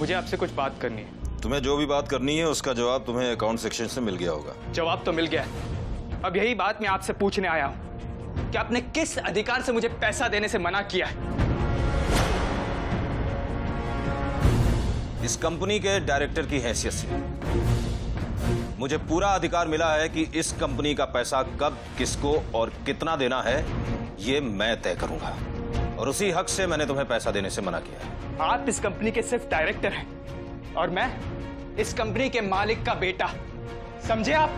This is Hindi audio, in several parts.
मुझे आपसे कुछ बात करनी है। तुम्हें जो भी बात करनी है उसका जवाब तुम्हें अकाउंट सेक्शन से मिल गया होगा। जवाब तो मिल गया है। अब यही बात मैं आपसे पूछने आया हूं कि आपने किस अधिकार से मुझे पैसा देने से मना किया है? इस कंपनी के डायरेक्टर की हैसियत से मुझे पूरा अधिकार मिला है कि इस कंपनी का पैसा कब, किसको और कितना देना है ये मैं तय करूंगा, और उसी हक से मैंने तुम्हें पैसा देने से मना किया है। आप इस कंपनी के सिर्फ डायरेक्टर हैं और मैं इस कंपनी के मालिक का बेटा, समझे आप?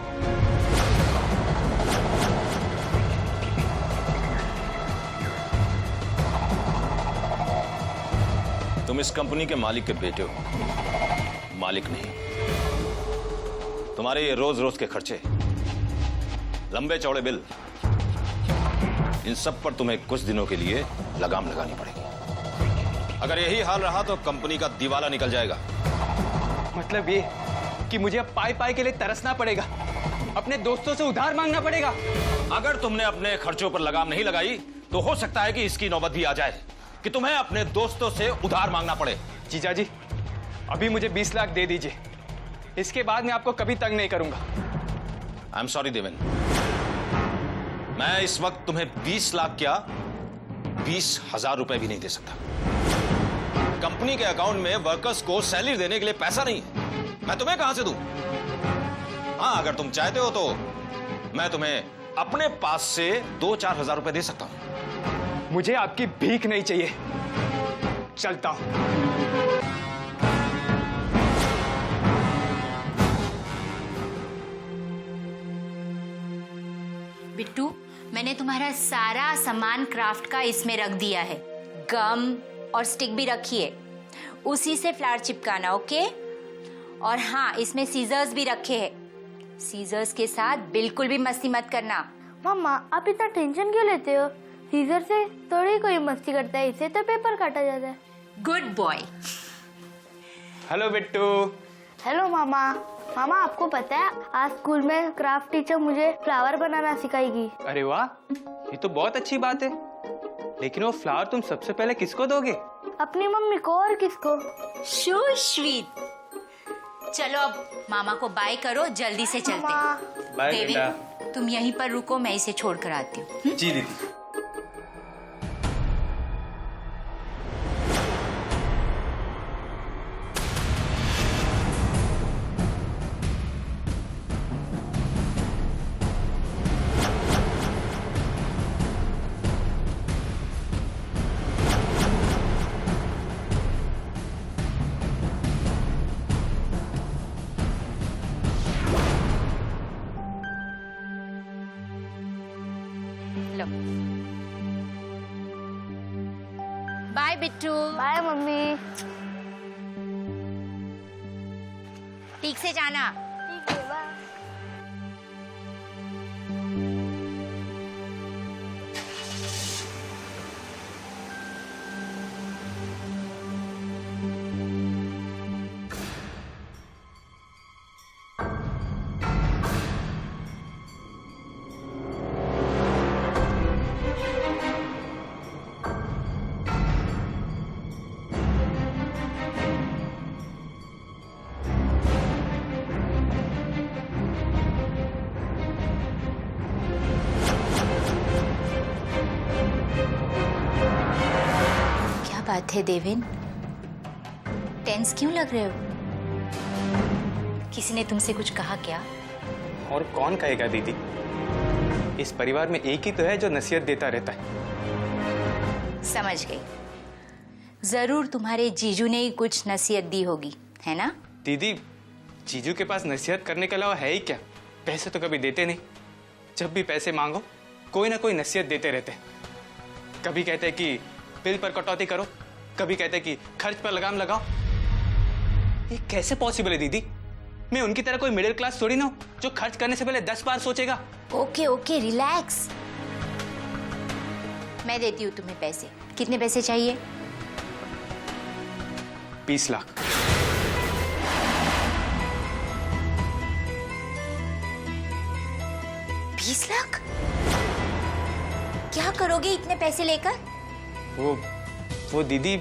तुम इस कंपनी के मालिक के बेटे हो, मालिक नहीं। तुम्हारे ये रोज रोज के खर्चे, लंबे चौड़े बिल, इन सब पर तुम्हें कुछ दिनों के लिए लगाम लगानी पड़ेगी। अगर यही हाल रहा तो कंपनी का दिवाला निकल जाएगा। मतलब ये कि मुझे अब पाई पाई के लिए तरसना पड़ेगा, अपने दोस्तों से उधार मांगना पड़ेगा। अगर तुमने अपने खर्चों पर लगाम नहीं लगाई तो हो सकता है कि इसकी नौबत भी आ जाए कि तुम्हें अपने दोस्तों से उधार मांगना पड़े। जीजा जी, अभी मुझे 20 लाख दे दीजिए, इसके बाद मैं आपको कभी तंग नहीं करूंगा। आई एम सॉरी देवेन, मैं इस वक्त तुम्हें 20 लाख क्या 20,000 रुपए भी नहीं दे सकता। कंपनी के अकाउंट में वर्कर्स को सैलरी देने के लिए पैसा नहीं है, मैं तुम्हें कहां से दूं? हाँ, अगर तुम चाहते हो तो मैं तुम्हें अपने पास से 2-4 हजार रुपए दे सकता हूं। मुझे आपकी भीख नहीं चाहिए, चलता हूं। बिट्टू, मैंने तुम्हारा सारा सामान क्राफ्ट का इसमें रख दिया है। गम और स्टिक भी रखी है, उसी से फ्लावर चिपकाना, ओके? और हाँ, इसमें सीजर्स भी रखे हैं। सीजर्स के साथ बिल्कुल भी मस्ती मत करना। मम्मा, आप इतना टेंशन क्यों लेते हो? सीजर से थोड़ी कोई मस्ती करता है, इससे तो पेपर काटा जाता है। Good boy. Hello Bittu. Hello मामा। मामा, आपको पता है आज स्कूल में क्राफ्ट टीचर मुझे फ्लावर बनाना सिखाएगी। अरे वाह, ये तो बहुत अच्छी बात है। लेकिन वो फ्लावर तुम सबसे पहले किसको दोगे? अपनी मम्मी को। और किसको? So sweet. चलो अब मामा को बाय करो, जल्दी से चलते हैं। बाय देवी, बेटा। तुम यहीं पर रुको, मैं इसे छोड़ कर आती हूँ। जी दीदी। लो। बाय बिट्टू। Bye mummy. ठीक से जाना। ठीक है, बाय। बात है देवेन, टेंस क्यों लग रहे हो? किसी ने तुमसे कुछ कहा क्या? और कौन कहेगा दीदी, इस परिवार में एक ही तो है जो नसीहत देता रहता है। समझ गई, जरूर तुम्हारे जीजू ने ही कुछ नसीहत दी होगी, है ना? दीदी, जीजू के पास नसीहत करने के अलावा है ही क्या? पैसे तो कभी देते नहीं, जब भी पैसे मांगो कोई ना कोई नसीहत देते रहते हैं। कभी कहते हैं कि बिल पर कटौती करो, कभी कहते हैं कि खर्च पर लगाम लगाओ। ये कैसे पॉसिबल है दीदी? मैं उनकी तरह कोई मिडिल क्लास थोड़ी ना हूं जो खर्च करने से पहले 10 बार सोचेगा। Okay okay, relax. मैं देती हूँ तुम्हें पैसे। कितने पैसे चाहिए? 20 लाख। $20 लाख? क्या करोगे इतने पैसे लेकर? वो दीदी,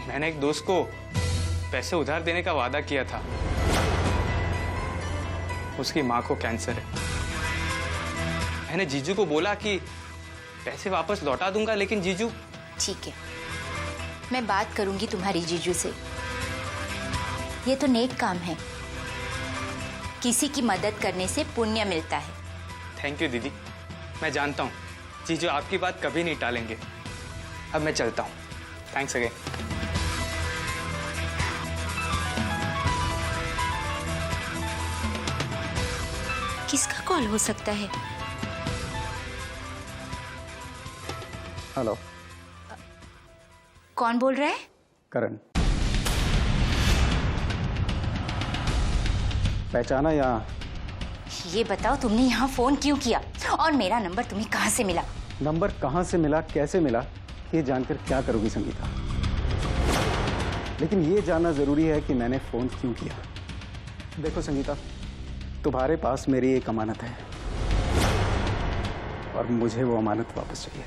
मैंने एक दोस्त को पैसे उधार देने का वादा किया था। उसकी माँ को कैंसर है। मैंने जीजू को बोला कि पैसे वापस लौटा दूंगा, लेकिन जीजू। ठीक है, मैं बात करूंगी तुम्हारी जीजू से। ये तो नेक काम है, किसी की मदद करने से पुण्य मिलता है। थैंक यू दीदी, मैं जानता हूँ जीजू आपकी बात कभी नहीं टालेंगे। अब मैं चलता हूँ। Thanks again. किसका कॉल हो सकता है? हेलो, कौन बोल रहा है? करण। पहचाना या? ये बताओ, तुमने यहाँ फोन क्यों किया और मेरा नंबर तुम्हें कहाँ से मिला? नंबर कहाँ से मिला, कैसे मिला, ये जानकर क्या करोगी संगीता? लेकिन ये जानना जरूरी है कि मैंने फोन क्यों किया। देखो संगीता, तुम्हारे पास मेरी एक अमानत है और मुझे वो अमानत वापस चाहिए।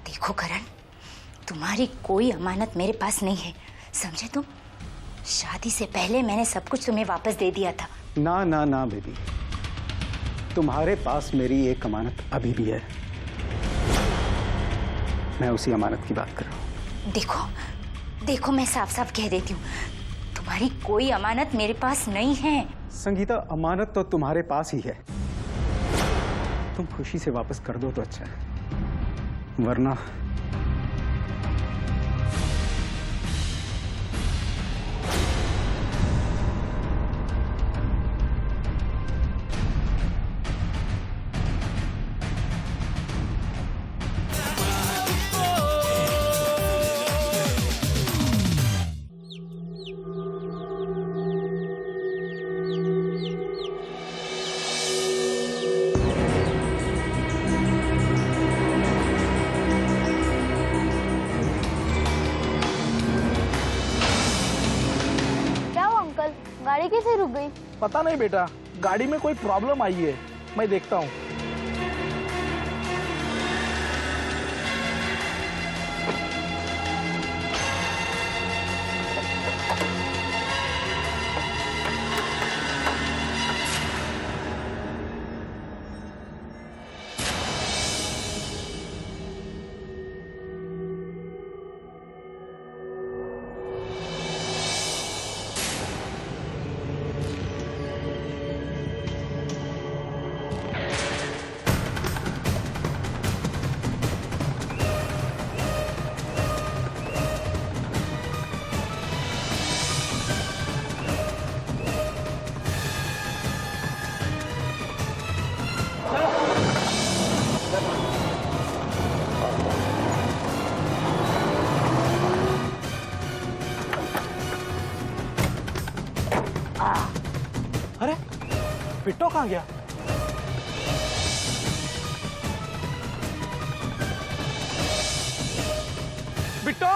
देखो करण, तुम्हारी कोई अमानत मेरे पास नहीं है, समझे तुम? शादी से पहले मैंने सब कुछ तुम्हें वापस दे दिया था। ना ना ना बेबी, तुम्हारे पास मेरी एक अमानत अभी भी है। मैं उसी अमानत की बात कर रहा हूँ। देखो, मैं साफ साफ कह देती हूँ, तुम्हारी कोई अमानत मेरे पास नहीं है। संगीता, अमानत तो तुम्हारे पास ही है। तुम खुशी से वापस कर दो तो अच्छा है, वरना गाड़ी कैसे रुक गई? पता नहीं बेटा, गाड़ी में कोई प्रॉब्लम आई है, मैं देखता हूँ। अरे बिट्टो कहाँ गया? बिट्टो,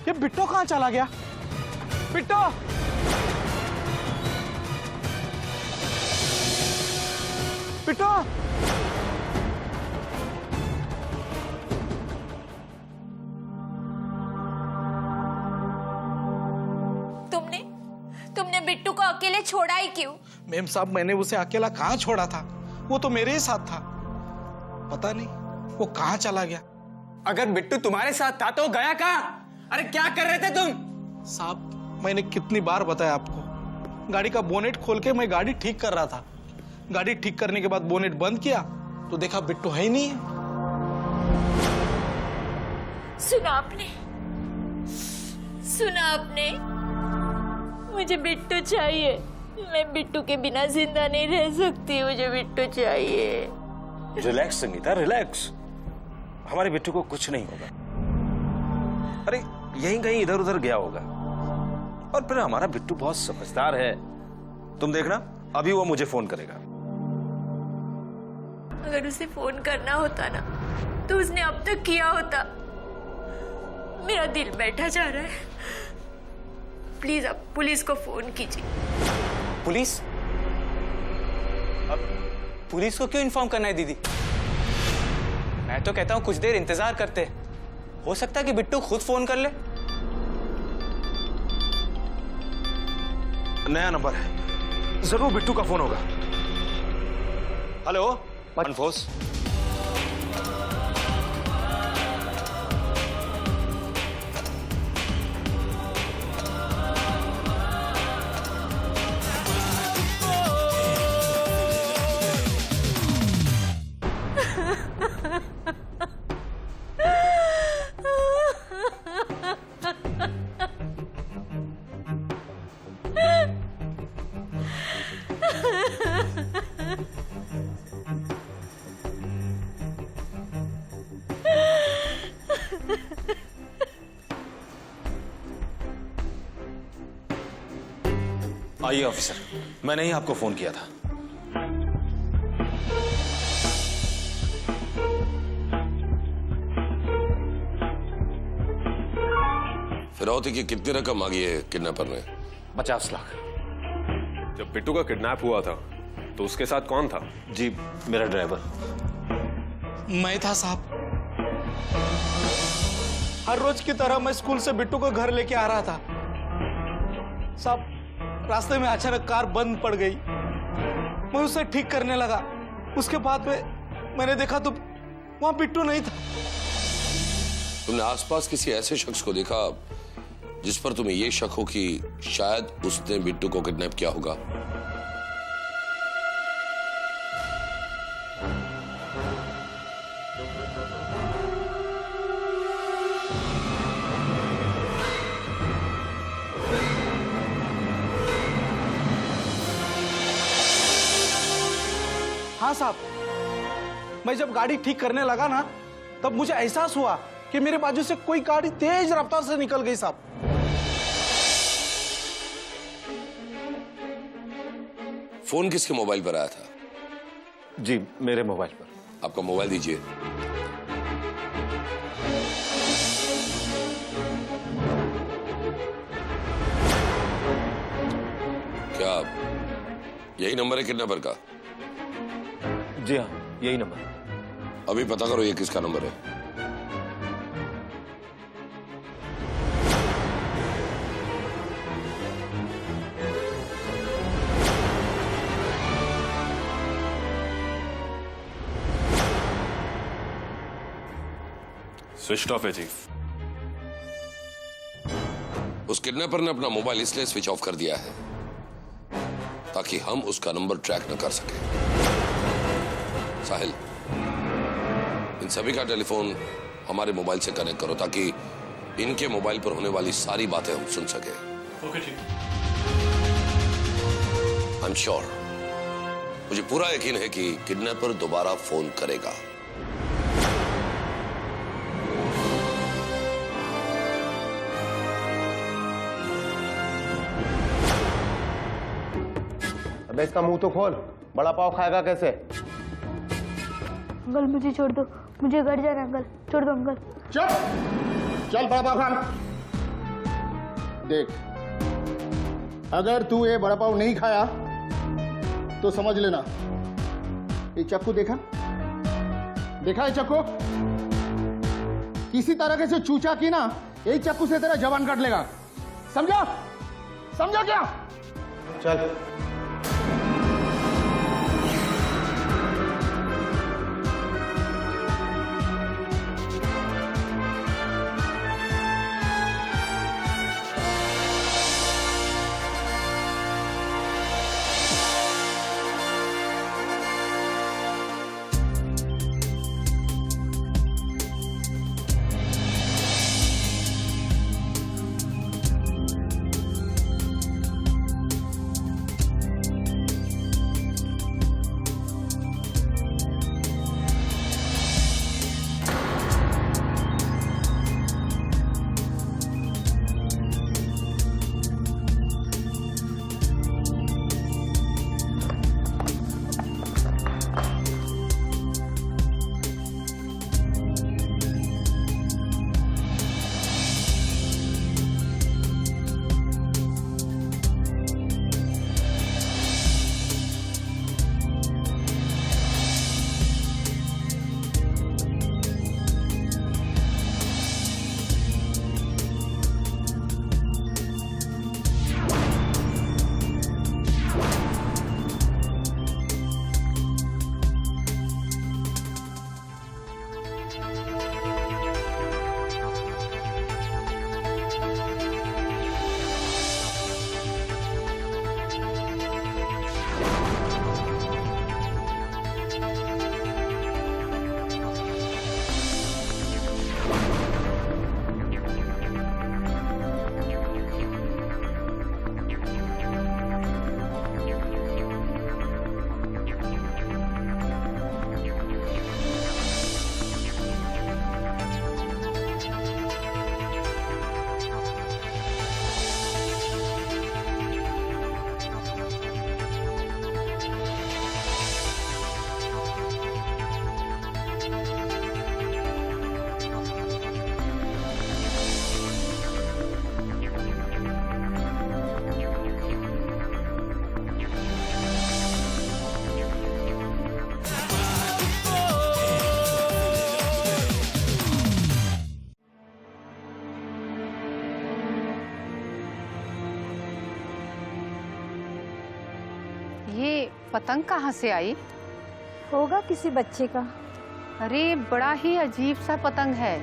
ये बिट्टो कहाँ चला गया? बिट्टो, बिट्टो, तुमने बिट्टू को अकेले छोड़ा ही क्यों? मेम साहब, मैंने उसे अकेला कहाँ छोड़ा था? वो तो मेरे ही साथ था। पता नहीं वो कहाँ चला गया। अगर बिट्टू तुम्हारे साथ था तो गया कहाँ? अरे क्या कर रहे थे तुम? साहब, मैंने कितनी बार बताया आपको, गाड़ी का बोनेट खोल के मैं गाड़ी ठीक कर रहा था। गाड़ी ठीक करने के बाद बोनेट बंद किया तो देखा बिट्टू है ही नहीं है। सुना आपने? मुझे बिट्टू चाहिए। मैं बिट्टू के बिना जिंदा नहीं रह सकती, मुझे बिट्टू चाहिए। Relax Sangeeta, relax. हमारे बिट्टू को कुछ नहीं होगा। अरे यहीं कहीं इधर उधर गया होगा। और फिर हमारा बिट्टू बहुत समझदार है, तुम देखना अभी वो मुझे फोन करेगा। अगर उसे फोन करना होता ना तो उसने अब तक किया होता। मेरा दिल बैठा जा रहा है। प्लीज आप पुलिस को फोन कीजिए। पुलिस? अब पुलिस को क्यों इन्फॉर्म करना है दीदी? मैं तो कहता हूं कुछ देर इंतजार करते हैं। हो सकता है कि बिट्टू खुद फोन कर ले। नया नंबर है, जरूर बिट्टू का फोन होगा। हेलो, अनफोर्स। आइए ऑफिसर, मैंने ही आपको फोन किया था। फिरौती की कितनी रकम मांगी है किडनैपर ने? 50 लाख। जब बिट्टू का किडनैप हुआ था तो उसके साथ कौन था? जी, मेरा ड्राइवर। मैं था साहब। हर रोज की तरह मैं स्कूल से बिट्टू को घर लेके आ रहा था साहब। रास्ते में अचानक कार बंद पड़ गई। मैं उसे ठीक करने लगा। उसके बाद में मैंने देखा तो वहां बिट्टू नहीं था। तुमने आसपास किसी ऐसे शख्स को देखा जिस पर तुम्हें यह शक हो कि शायद उसने बिट्टू को किडनैप किया होगा? हाँ साहब, मैं जब गाड़ी ठीक करने लगा ना तब मुझे एहसास हुआ कि मेरे बाजू से कोई गाड़ी तेज रफ्तार से निकल गई साहब। फोन किसके मोबाइल पर आया था? जी, मेरे मोबाइल पर। आपका मोबाइल दीजिए। क्या यही नंबर है किडनैपर का? जी हाँ, यही नंबर। अभी पता करो ये किसका नंबर है। स्विच ऑफ है चीफ। उस किडनैपर ने अपना मोबाइल इसलिए स्विच ऑफ कर दिया है ताकि हम उसका नंबर ट्रैक न कर सके। साहिल, इन सभी का टेलीफोन हमारे मोबाइल से कनेक्ट करो ताकि इनके मोबाइल पर होने वाली सारी बातें हम सुन सके। ओके ठीक। आई एम श्योर, मुझे पूरा यकीन है कि किडनैपर दोबारा फोन करेगा। अबे इसका मुंह तो खोल, बड़ा पाव खाएगा कैसे? अंकल मुझे छोड़ दो, मुझे घर जाना अंकल, छोड़ दो अंकल। चल चल बड़ा पाव खान। देख, अगर तू ये बड़ा पाव नहीं खाया तो समझ लेना, ये चाकू देखा है चाकू? किसी तरह से चूचा की ना, यही चाकू से तेरा जवान काट लेगा। समझा? समझा क्या? चल। ये पतंग कहाँ से आई? होगा किसी बच्चे का। अरे बड़ा ही अजीब सा पतंग है।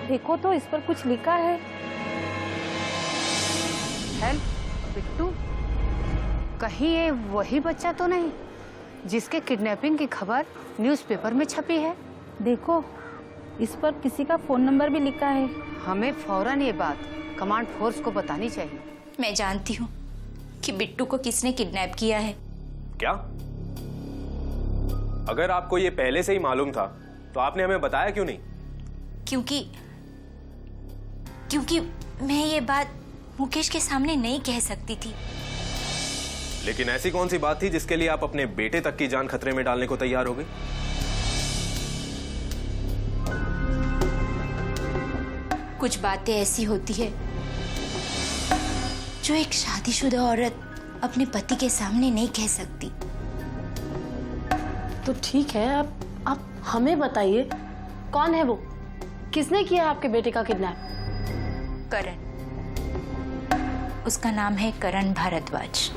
देखो तो इस पर कुछ लिखा है। हेल्प बिट्टू। कहीं ये वही बच्चा तो नहीं जिसके किडनैपिंग की खबर न्यूज़पेपर में छपी है? देखो इस पर किसी का फोन नंबर भी लिखा है। हमें फौरन ये बात कमांड फोर्स को बतानी चाहिए। मैं जानती हूँ कि बिट्टू को किसने किडनैप किया है। क्या? अगर आपको ये पहले से ही मालूम था तो आपने हमें बताया क्यों नहीं? क्योंकि मैं ये बात मुकेश के सामने नहीं कह सकती थी। लेकिन ऐसी कौन सी बात थी जिसके लिए आप अपने बेटे तक की जान खतरे में डालने को तैयार हो गई? कुछ बातें ऐसी होती है जो एक शादीशुदा औरत अपने पति के सामने नहीं कह सकती। तो ठीक है, आप हमें बताइए कौन है वो? किसने किया आपके बेटे का किडनैप? करण। उसका नाम है करण भारद्वाज।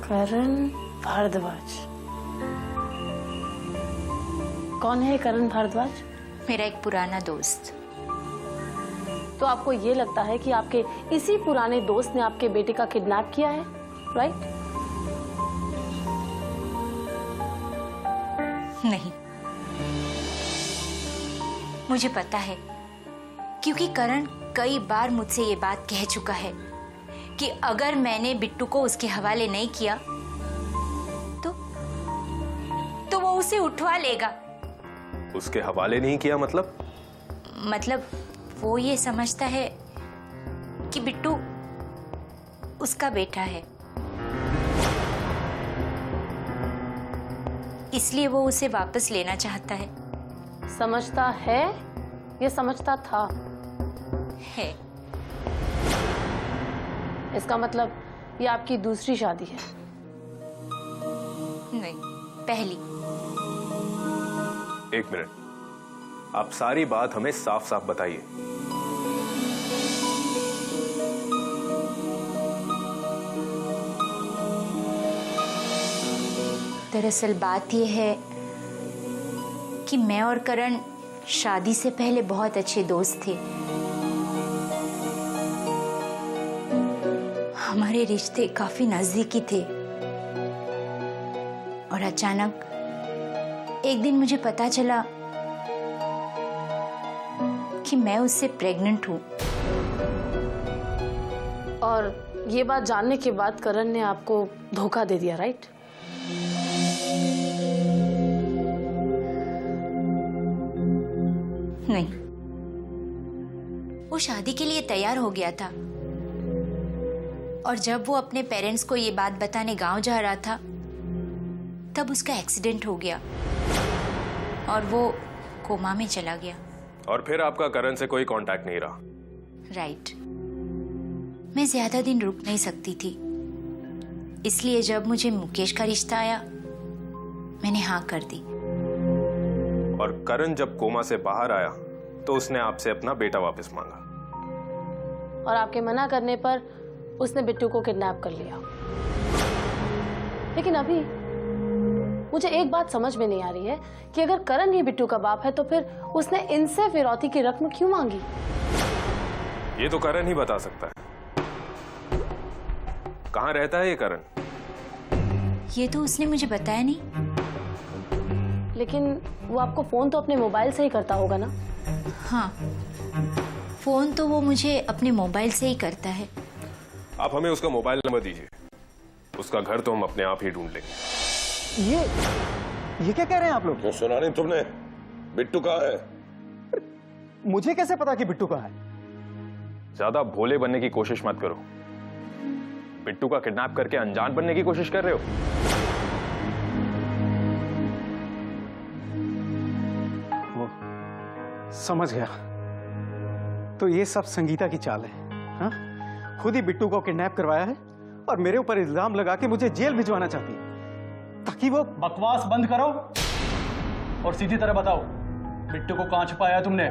करण भारद्वाज? कौन है करण भारद्वाज? मेरा एक पुराना दोस्त। तो आपको ये लगता है कि आपके इसी पुराने दोस्त ने आपके बेटे का किडनैप किया है, राइट? नहीं, मुझे पता है क्योंकि करण कई बार मुझसे ये बात कह चुका है कि अगर मैंने बिट्टू को उसके हवाले नहीं किया तो वो उसे उठवा लेगा। उसके हवाले नहीं किया मतलब? मतलब वो ये समझता है कि बिट्टू उसका बेटा है, इसलिए वो उसे वापस लेना चाहता है। समझता है या समझता था? है। इसका मतलब ये आपकी दूसरी शादी है? नहीं, पहली। एक मिनट, आप सारी बात हमें साफ साफ बताइए। दरअसल बात यह है कि मैं और करण शादी से पहले बहुत अच्छे दोस्त थे। हमारे रिश्ते काफी नजदीकी थे और अचानक एक दिन मुझे पता चला कि मैं उससे प्रेग्नेंट हूं। और ये बात जानने के बाद करण ने आपको धोखा दे दिया, राइट? नहीं, वो शादी के लिए तैयार हो गया था और जब वो अपने पेरेंट्स को ये बात बताने गांव जा रहा था तब उसका एक्सीडेंट हो गया और वो कोमा में चला गया। और फिर आपका करण से कोई कांटेक्ट नहीं रहा? राइट। मैं ज्यादा दिन रुक नहीं सकती थी, इसलिए जब मुझे मुकेश का रिश्ता आया मैंने हाँ कर दी। और करण जब कोमा से बाहर आया तो उसने आपसे अपना बेटा वापस मांगा और आपके मना करने पर उसने बिट्टू को किडनैप कर लिया। लेकिन अभी मुझे एक बात समझ में नहीं आ रही है कि अगर करण ही बिट्टू का बाप है तो फिर उसने इनसे फिरौती की रकम क्यों मांगी? ये तो करण ही बता सकता है। कहाँ रहता है ये करण? ये तो उसने मुझे बताया नहीं। लेकिन वो आपको फोन तो अपने मोबाइल से ही करता होगा ना? हाँ, फोन तो वो मुझे अपने मोबाइल से ही करता है। आप हमें उसका मोबाइल नंबर दीजिए, उसका घर तो हम अपने आप ही ढूंढ लेंगे। ये क्या कह रहे हैं आप लोग? तो सुना नहीं तुमने? बिट्टू कहाँ है? मुझे कैसे पता कि बिट्टू कहाँ है? ज्यादा भोले बनने की कोशिश मत करो। बिट्टू का किडनैप करके अनजान बनने की कोशिश कर रहे हो? वो समझ गया। तो ये सब संगीता की चाल है, हाँ? खुद ही बिट्टू को किडनैप करवाया है और मेरे ऊपर इल्जाम लगा के मुझे जेल भिजवाना चाहती है ताकि वो... बकवास बंद करो और सीधी तरह बताओ, बिट्टू को कहां छुपाया तुमने?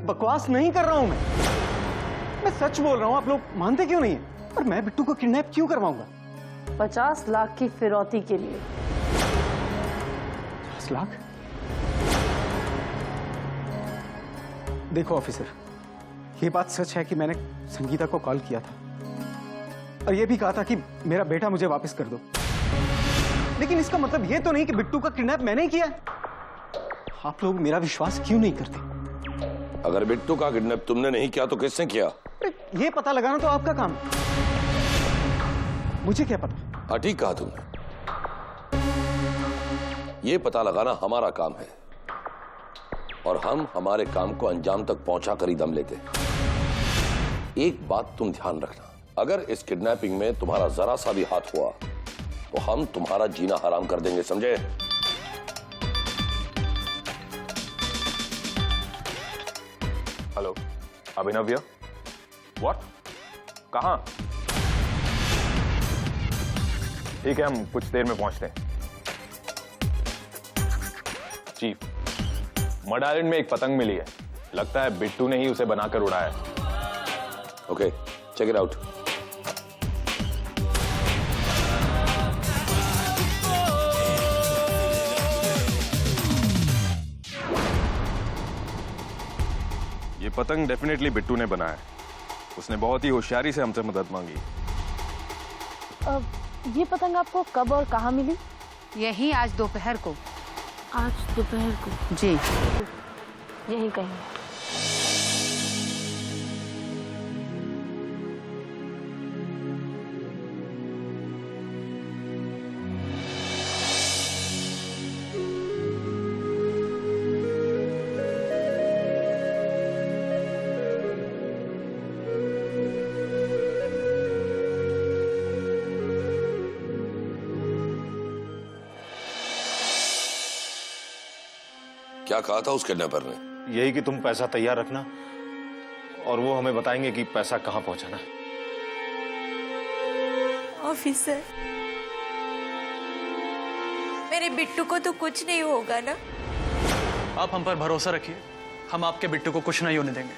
बकवास नहीं कर रहा हूं मैं सच बोल रहा हूं। आप लोग मानते क्यों नहीं है? और मैं बिट्टू को किडनैप क्यों करवाऊंगा? 50 लाख की फिरौती के लिए। 50 लाख? देखो ऑफिसर, ये बात सच है कि मैंने संगीता को कॉल किया था और ये भी कहा था कि मेरा बेटा मुझे वापस कर दो, लेकिन इसका मतलब ये तो नहीं कि बिट्टू का किडनैप मैंने ही किया है। आप लोग मेरा विश्वास क्यों नहीं करते? अगर बिट्टू का किडनैप तुमने नहीं किया तो किसने किया? ये पता लगाना तो आपका काम है, मुझे क्या पता। हाँ, ठीक कहा तुमने। ये पता लगाना हमारा काम है और हम हमारे काम को अंजाम तक पहुंचा कर ही दम लेते हैं। एक बात तुम ध्यान रखना, अगर इस किडनैपिंग में तुम्हारा जरा सा भी हाथ हुआ तो हम तुम्हारा जीना हराम कर देंगे, समझे? हेलो, अभिनव भैया। व्हाट? कहां? ठीक है, हम कुछ देर में पहुंचते हैं। चीफ, मड आइलैंड में एक पतंग मिली है, लगता है बिट्टू ने ही उसे बनाकर उड़ाया। Okay, check it out. ये पतंग डेफिनेटली बिट्टू ने बनाया है। उसने बहुत ही होशियारी से हमसे मदद मांगी। ये पतंग आपको कब और कहाँ मिली? यही आज दोपहर को। आज दोपहर को? जी, यही कहीं। क्या कहा था उस किडनैपर ने? यही कि तुम पैसा तैयार रखना और वो हमें बताएंगे कि पैसा कहां पहुंचाना है। ऑफिसर, मेरे बिट्टू को तो कुछ नहीं होगा ना? आप हम पर भरोसा रखिए, हम आपके बिट्टू को कुछ नहीं होने देंगे।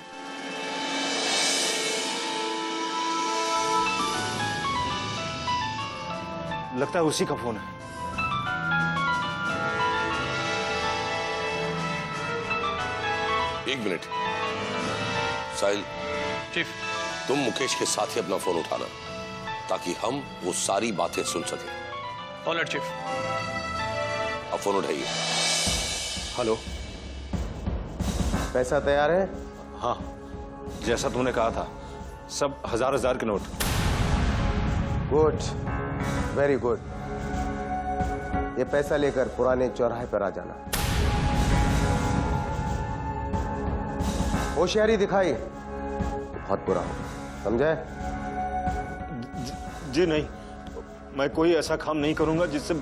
लगता है उसी का फोन है। एक मिनट, साहिल, चीफ, तुम मुकेश के साथ ही अपना फोन उठाना ताकि हम वो सारी बातें सुन सकें। Alright chief. अब फोन उठाइए। हेलो, पैसा तैयार है? हाँ, जैसा तुमने कहा था, सब हजार के नोट। Good, very good. ये पैसा लेकर पुराने चौराहे पर आ जाना। होशियारी दिखाई तो बहुत बुरा होगा, समझे? जी नहीं, मैं कोई ऐसा काम नहीं करूंगा जिससे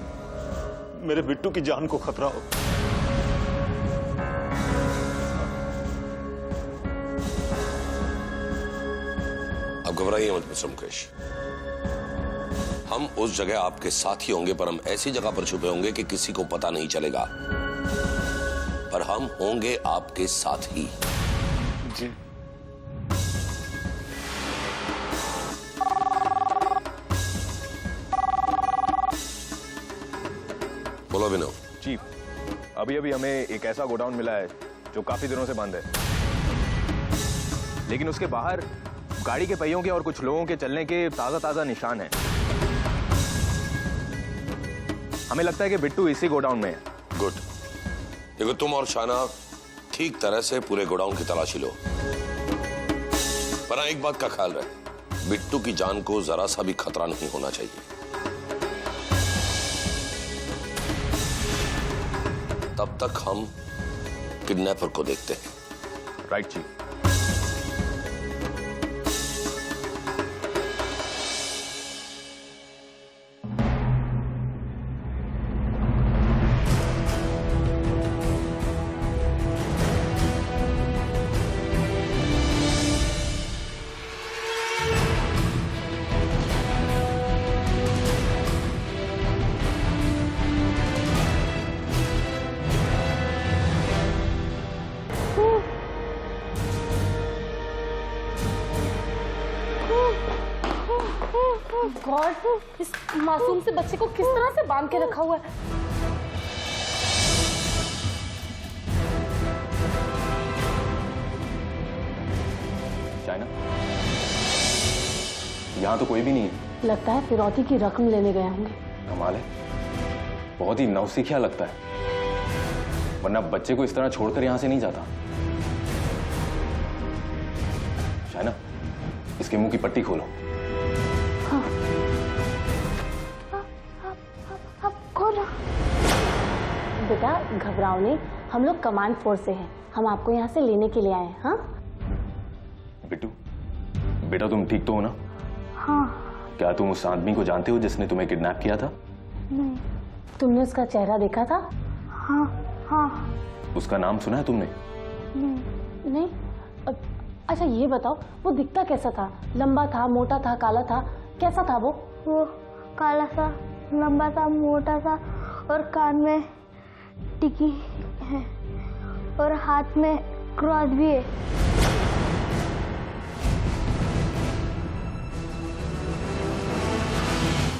मेरे बिट्टू की जान को खतरा हो। अब घबराइए मत मिस्टर मुकेश, हम उस जगह आपके साथ ही होंगे, पर हम ऐसी जगह पर छुपे होंगे कि किसी को पता नहीं चलेगा, पर हम होंगे आपके साथ ही। जी। बोलो विनोद। चीफ, अभी अभी हमें एक ऐसा गोडाउन मिला है जो काफी दिनों से बंद है, लेकिन उसके बाहर गाड़ी के पहियों के और कुछ लोगों के चलने के ताजा निशान हैं। हमें लगता है कि बिट्टू इसी गोडाउन में है। गुड। देखो, तुम और शाना ठीक तरह से पूरे गोडाउन की तलाशी लो, पर एक बात का ख्याल रहे, बिट्टू की जान को जरा सा भी खतरा नहीं होना चाहिए। तब तक हम किडनैपर को देखते हैं। Right chief. गॉड, इस मासूम से बच्चे को किस तरह से बांध के रखा हुआ है। चाइना, यहाँ तो कोई भी नहीं है। लगता है फिरौती की रकम लेने गए होंगे। कमाल है, बहुत ही नौसिखिया लगता है, वरना बच्चे को इस तरह छोड़कर यहां से नहीं जाता। चाइना, इसके मुंह की पट्टी खोलो। हाँ। खोलो। बेटा घबराओ नहीं, हम लोग कमांड फोर्स से हैं, हम आपको यहाँ से लेने के लिए आए हैं। हाँ बिट्टू, बेटा तुम ठीक तो हो ना? हाँ। क्या तुम उस आदमी को जानते हो जिसने तुम्हें किडनैप किया था? नहीं। तुमने उसका चेहरा देखा था? हाँ हाँ। उसका नाम सुना है तुमने? नहीं। अच्छा ये बताओ, वो दिखता कैसा था? लंबा था, मोटा था, काला था, कैसा था वो? वो काला सा, लंबा सा, मोटा सा और कान में टिकी है और हाथ में क्रॉस भी है।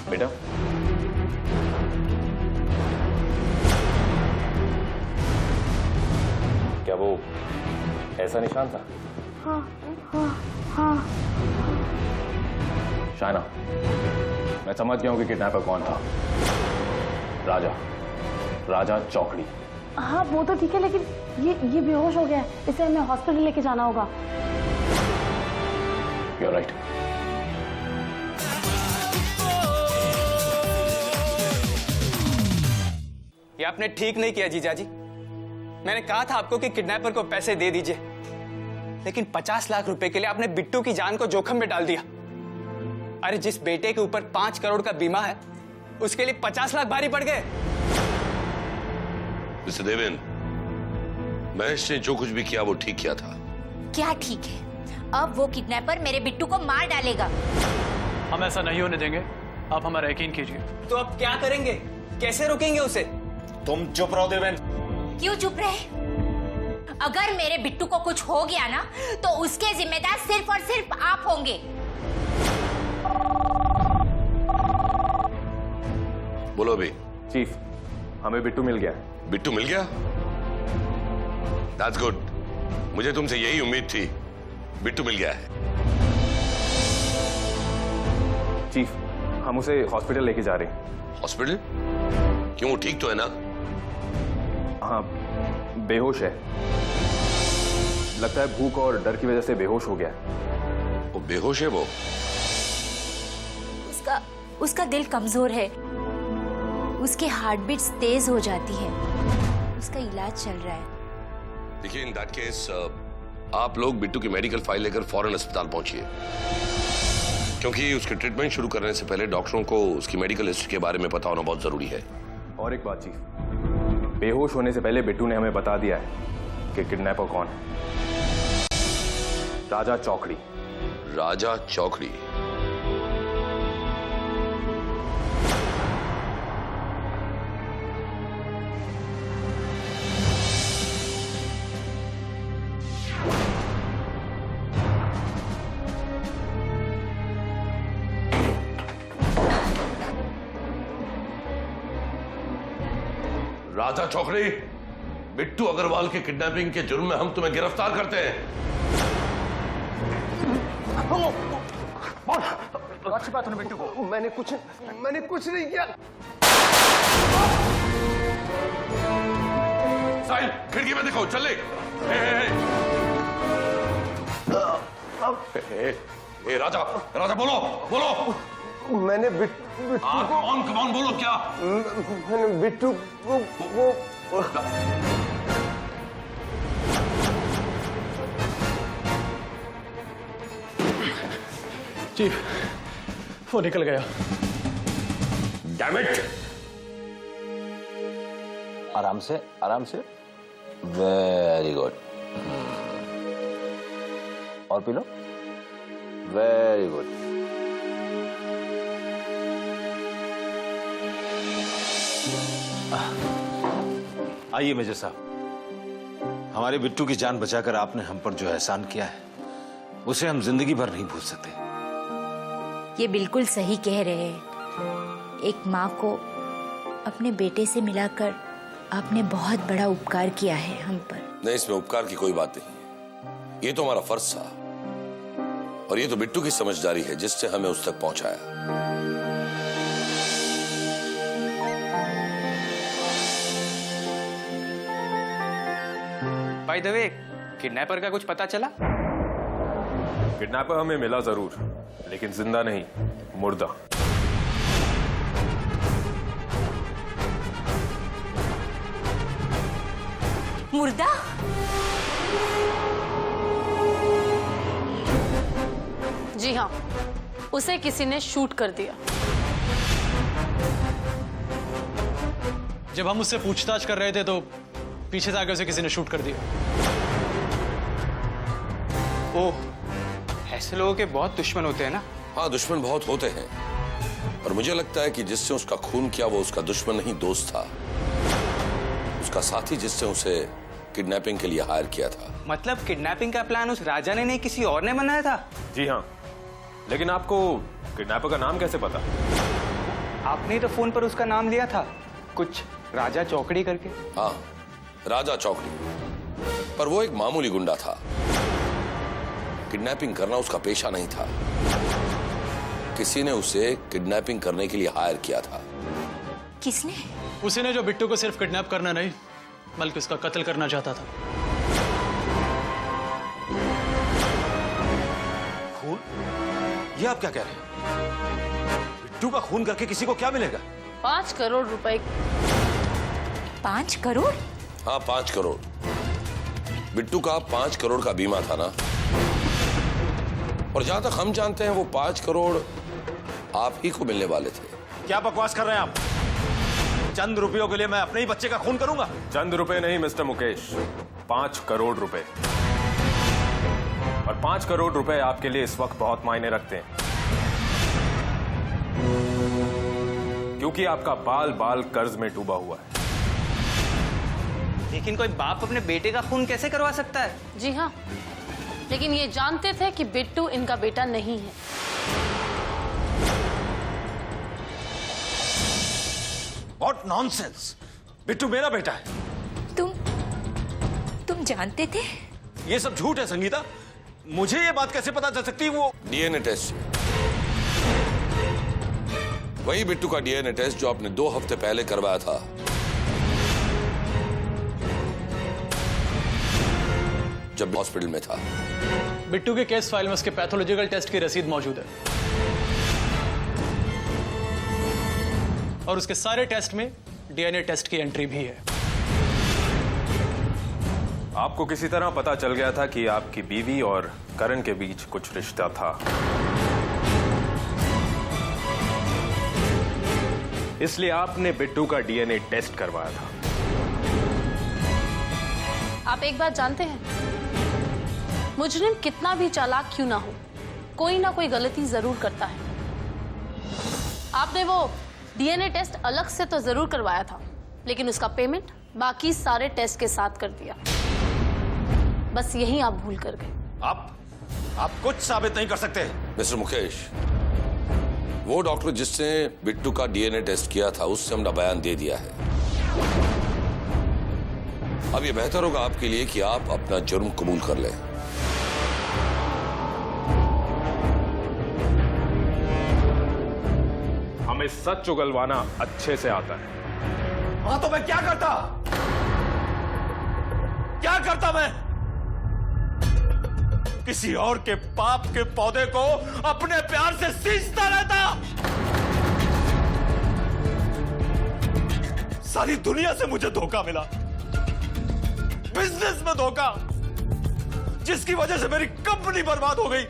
बेटा, क्या वो ऐसा निशान था? हाँ हाँ हाँ। शायना, मैं समझ गया हूं कि किडनैपर कौन था। राजा चौकड़ी। हाँ वो तो ठीक है, लेकिन ये बेहोश हो गया है, इसे हमें हॉस्पिटल लेके जाना होगा। You're right. ये आपने ठीक नहीं किया जीजाजी। मैंने कहा था आपको कि किडनैपर को पैसे दे दीजिए, लेकिन 50 लाख रुपए के लिए आपने बिट्टू की जान को जोखिम में डाल दिया। अरे जिस बेटे के ऊपर 5 करोड़ का बीमा है, उसके लिए 50 लाख भारी पड़ गए। मिस्टर देवेन, महेश ने जो कुछ भी किया वो ठीक किया था। क्या ठीक है? अब वो किडनैपर मेरे बिट्टू को मार डालेगा। हम ऐसा नहीं होने देंगे, आप हमारा यकीन कीजिए। तो अब क्या करेंगे? कैसे रोकेंगे उसे? तुम चुप रहो देवेन। क्यों चुप रहे? अगर मेरे बिट्टू को कुछ हो गया ना, तो उसके जिम्मेदार सिर्फ और सिर्फ आप होंगे। बोलो अभी। चीफ, हमें बिट्टू मिल गया। बिट्टू मिल गया? That's good. मुझे तुमसे यही उम्मीद थी। बिट्टू मिल गया है। चीफ, हम उसे हॉस्पिटल लेके जा रहे हैं। हॉस्पिटल? क्यों, वो ठीक तो है ना? हाँ, बेहोश है। लगता है भूख और डर की वजह से बेहोश हो गया है। वो बेहोश है वो? उसका दिल कमजोर है, उसके हार्ट बीट्स तेज हो जाती है, उसका इलाज चल रहा है। देखिए, इन दैट केस आप लोग बिट्टू की मेडिकल फाइल लेकर फौरन अस्पताल पहुंचिए, क्योंकि उसके ट्रीटमेंट शुरू करने से पहले डॉक्टरों को उसकी मेडिकल हिस्ट्री के बारे में पता होना बहुत जरूरी है। और एक बात चीफ, बेहोश होने से पहले बिट्टू ने हमें बता दिया है कि किडनैपर कौन है। राजा चौकड़ी। राजा चौकड़ी? राजा चौकड़ी, बिट्टू अग्रवाल के किडनैपिंग के जुर्म में हम तुम्हें गिरफ्तार करते हैं। अच्छी बात है बिट्टू को। मैंने कुछ नहीं किया। साहिल, खिड़की में देखो, चल ले। राजा बोलो। मैंने बिट्टू को। कौन बोलो क्या? मैंने बिट्टू को चीफ, वो निकल गया। Damn it. आराम से। Very good. और पी लो। Very good. आइए मेजर साहब, हमारे बिट्टू की जान बचाकर आपने हम पर जो एहसान किया है, उसे हम जिंदगी भर नहीं भूल सकते। ये बिल्कुल सही कह रहे हैं। एक माँ को अपने बेटे से मिलाकर आपने बहुत बड़ा उपकार किया है हम पर। नहीं, इसमें उपकार की कोई बात नहीं। ये तो हमारा फर्ज था और ये तो बिट्टू की समझदारी है जिससे हमें उस तक पहुंचाया। बाय द वे, किडनैपर का कुछ पता चला? किडनैपर हमें मिला जरूर, लेकिन जिंदा नहीं, मुर्दा। मुर्दा? जी हाँ, उसे किसी ने शूट कर दिया। जब हम उससे पूछताछ कर रहे थे तो पीछे से आकर उसे किसी ने शूट कर दिया। ओह, ऐसे लोगों के बहुत दुश्मन होते हैं ना? हाँ, दुश्मन बहुत होते हैं, और मुझे लगता है कि जिससे उसका खून किया वो उसका दुश्मन नहीं, दोस्त था। उसका साथी जिससे उसे किडनैपिंग के लिए हायर किया था। मतलब किडनैपिंग का प्लान उस राजा ने नहीं, किसी और ने बनाया था? जी हाँ, लेकिन आपको किडनैपर का नाम कैसे पता? आपने तो फोन पर उसका नाम लिया था, कुछ राजा चौकड़ी करके। हाँ, राजा चौकड़ी, पर वो एक मामूली गुंडा था। किडनैपिंग करना उसका पेशा नहीं था। किसी ने उसे किडनैपिंग करने के लिए हायर किया था। किसने? उसी ने जो बिट्टू को सिर्फ किडनैप करना नहीं बल्कि उसका कत्ल करना चाहता था। खून? ये आप क्या कह रहे हैं? बिट्टू का खून करके किसी को क्या मिलेगा? 5 करोड़ रुपए। 5 करोड़? हाँ, 5 करोड़। बिट्टू का 5 करोड़ का बीमा था ना, और जहां तक हम जानते हैं वो 5 करोड़ आप ही को मिलने वाले थे। क्या बकवास कर रहे हैं आप? चंद रुपयों के लिए मैं अपने ही बच्चे का खून करूंगा? चंद रुपए नहीं मिस्टर मुकेश, 5 करोड़ रुपए। और 5 करोड़ रुपए आपके लिए इस वक्त बहुत मायने रखते हैं, क्योंकि आपका बाल बाल कर्ज में डूबा हुआ है। लेकिन कोई बाप अपने बेटे का खून कैसे करवा सकता है? जी हाँ, लेकिन ये जानते थे कि बिट्टू इनका बेटा नहीं है। What nonsense! बिट्टू मेरा बेटा है। तुम जानते थे? ये सब झूठ है संगीता। मुझे ये बात कैसे पता चल सकती है? वो डीएनए टेस्ट, वही बिट्टू का डीएनए टेस्ट जो आपने 2 हफ्ते पहले करवाया था। जब हॉस्पिटल में था। बिट्टू के केस फाइल में उसके पैथोलॉजिकल टेस्ट की रसीद मौजूद है, और उसके सारे टेस्ट में डीएनए टेस्ट की एंट्री भी है। आपको किसी तरह पता चल गया था कि आपकी बीवी और करण के बीच कुछ रिश्ता था, इसलिए आपने बिट्टू का डीएनए टेस्ट करवाया था। आप एक बात जानते हैं, मुजरिम कितना भी चालाक क्यों ना हो, कोई ना कोई गलती जरूर करता है। आपने वो डीएनए टेस्ट अलग से तो जरूर करवाया था, लेकिन उसका पेमेंट बाकी सारे टेस्ट के साथ कर दिया। बस यही आप भूल कर गए। आप कुछ साबित नहीं कर सकते। मिस्टर मुकेश, वो डॉक्टर जिसने बिट्टू का डीएनए टेस्ट किया था उससे हमने बयान दे दिया है। अब ये बेहतर होगा आपके लिए कि आप अपना जुर्म कबूल कर लें। हमें सच उगलवाना अच्छे से आता है। हाँ, तो मैं क्या करता मैं? किसी और के पाप के पौधे को अपने प्यार से सींचता रहता। सारी दुनिया से मुझे धोखा मिला, बिजनेस में धोखा, जिसकी वजह से मेरी कंपनी बर्बाद हो गई,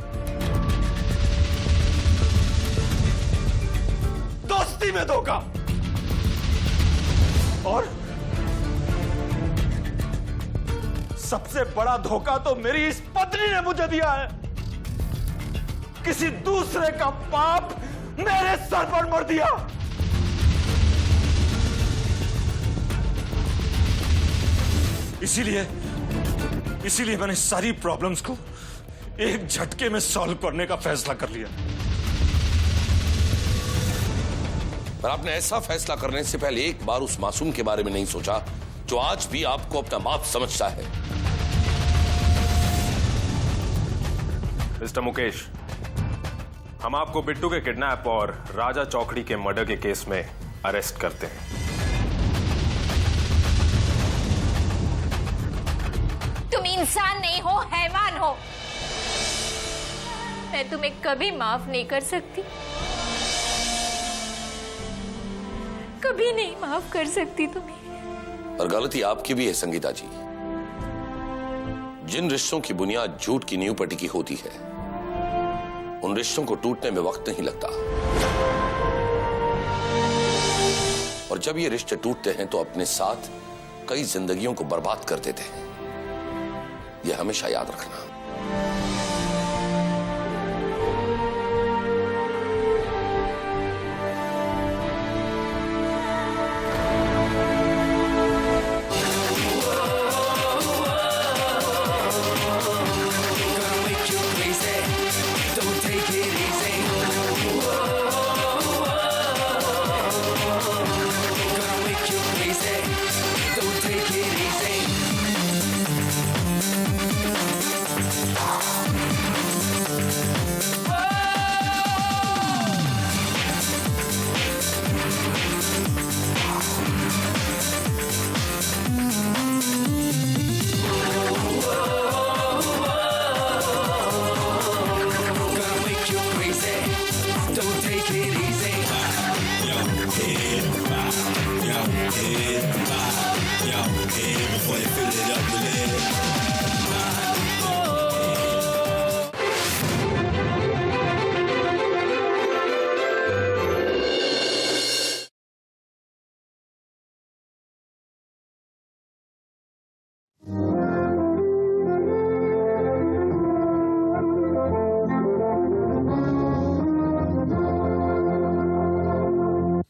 दोस्ती में धोखा, और सबसे बड़ा धोखा तो मेरी इस पत्नी ने मुझे दिया है। किसी दूसरे का पाप मेरे सर पर मर दिया। इसीलिए मैंने सारी प्रॉब्लम्स को एक झटके में सॉल्व करने का फैसला कर लिया। पर आपने ऐसा फैसला करने से पहले एक बार उस मासूम के बारे में नहीं सोचा जो आज भी आपको अपना बाप समझता है। मिस्टर मुकेश, हम आपको बिट्टू के किडनैप और राजा चौकड़ी के मर्डर के केस में अरेस्ट करते हैं। तुम इंसान नहीं हो, हैवान हो। मैं तुम्हें कभी माफ नहीं कर सकती, कभी नहीं माफ कर सकती तुम्हें। और गलती आपकी भी है संगीता जी। जिन रिश्तों की बुनियाद झूठ की नींव पर टिकी होती है, उन रिश्तों को टूटने में वक्त नहीं लगता। और जब ये रिश्ते टूटते हैं तो अपने साथ कई जिंदगियों को बर्बाद कर देते हैं। यह हमेशा याद रखना।